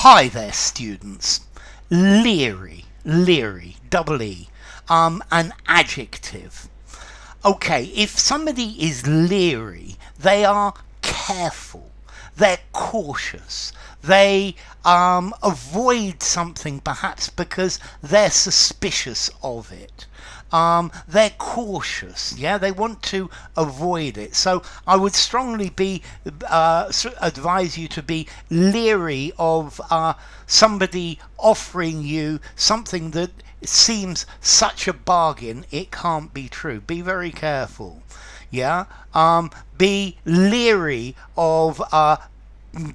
Hi there, students. Leery, double E, an adjective. Okay, if somebody is leery, they are careful, they're cautious, they avoid something perhaps because they're suspicious of it. They're cautious, yeah, they want to avoid it. So I would strongly advise you to be leery of somebody offering you something that seems such a bargain it can't be true. Be very careful, yeah. Be leery of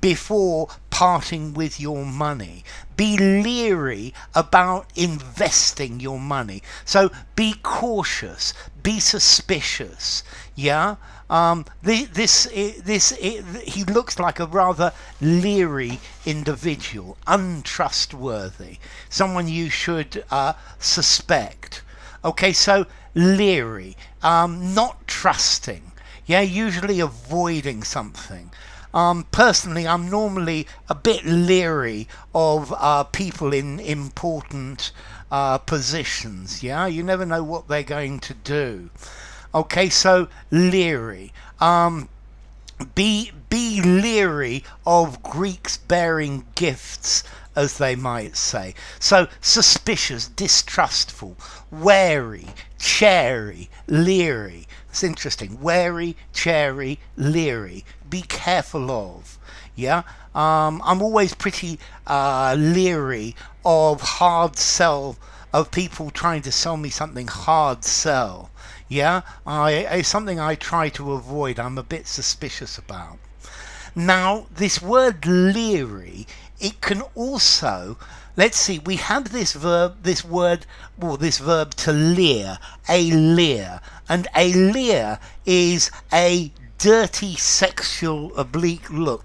before parting with your money. Be leery about investing your money. So be cautious, be suspicious, yeah. He looks like a rather leery individual, untrustworthy, someone you should suspect. Okay, so leery, not trusting, yeah, usually avoiding something. Personally, I'm normally a bit leery of people in important positions. Yeah, you never know what they're going to do. Okay, so leery. Be leery of Greeks bearing gifts, as they might say. So suspicious, distrustful, wary, chary, leery. It's interesting. Wary, chary, leery. Be careful of. Yeah. I'm always pretty leery of hard sell, of people trying to sell me something hard sell. Yeah, it's something I try to avoid. I'm a bit suspicious about. Now, this word leery, it can also, let's see, we have this verb to leer, a leer. And a leer is a dirty sexual oblique look,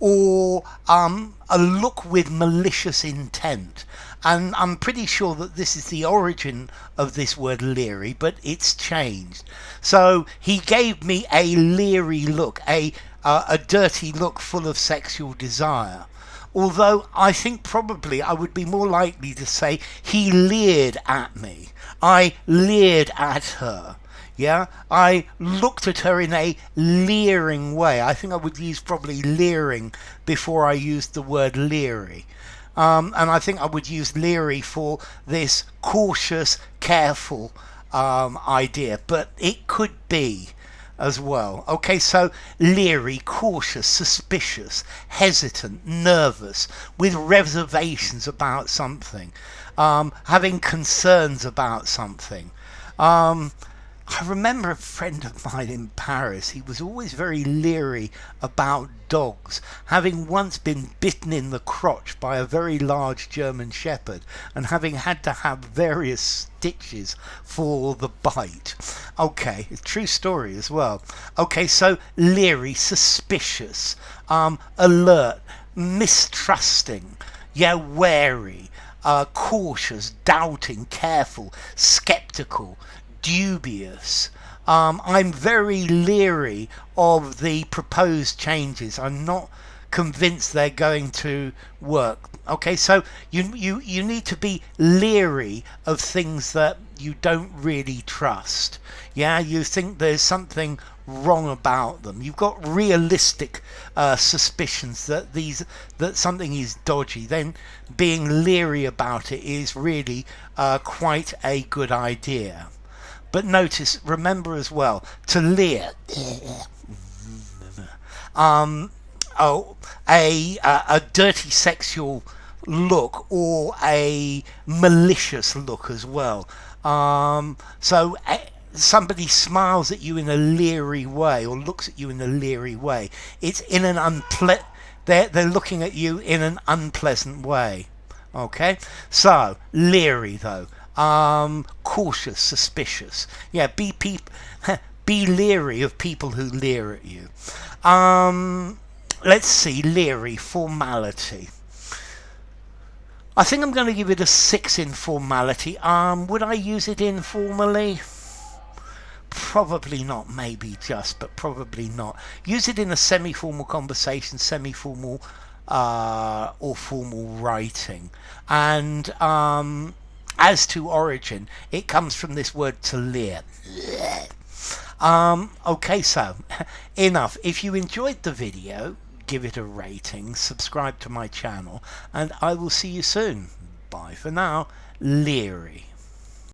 or a look with malicious intent. And I'm pretty sure that this is the origin of this word leery, but it's changed. So he gave me a leery look, a dirty look full of sexual desire. Although I think probably I would be more likely to say he leered at me. I leered at her. Yeah, I looked at her in a leering way. I think I would use probably leering before I used the word leery. And I think I would use leery for this cautious, careful idea, but it could be as well. Okay, so leery, cautious, suspicious, hesitant, nervous, with reservations about something, having concerns about something. I remember a friend of mine in Paris. He was always very leery about dogs, having once been bitten in the crotch by a very large German shepherd and having had to have various stitches for the bite. Okay, true story as well. Okay, so leery, suspicious, alert, mistrusting, yeah, wary, cautious, doubting, careful, skeptical, dubious. I'm very leery of the proposed changes. I'm not convinced they're going to work. Okay, so you need to be leery of things that you don't really trust. Yeah, you think there's something wrong about them. You've got realistic suspicions that something is dodgy. Then being leery about it is really quite a good idea. But notice, remember as well, to leer, a dirty sexual look or a malicious look as well. So somebody smiles at you in a leery way or looks at you in a leery way. It's in an they're looking at you in an unpleasant way. Okay, so leery though. Cautious, suspicious. Yeah, be leery of people who leer at you. Let's see, leery, formality. I think I'm going to give it a 6 in formality. Would I use it informally? Probably not, maybe just, but probably not. Use it in a semi-formal conversation, semi-formal or formal writing. And as to origin, it comes from this word to leer. Okay, so enough. If you enjoyed the video, give it a rating, subscribe to my channel, and I will see you soon. Bye for now. Leery.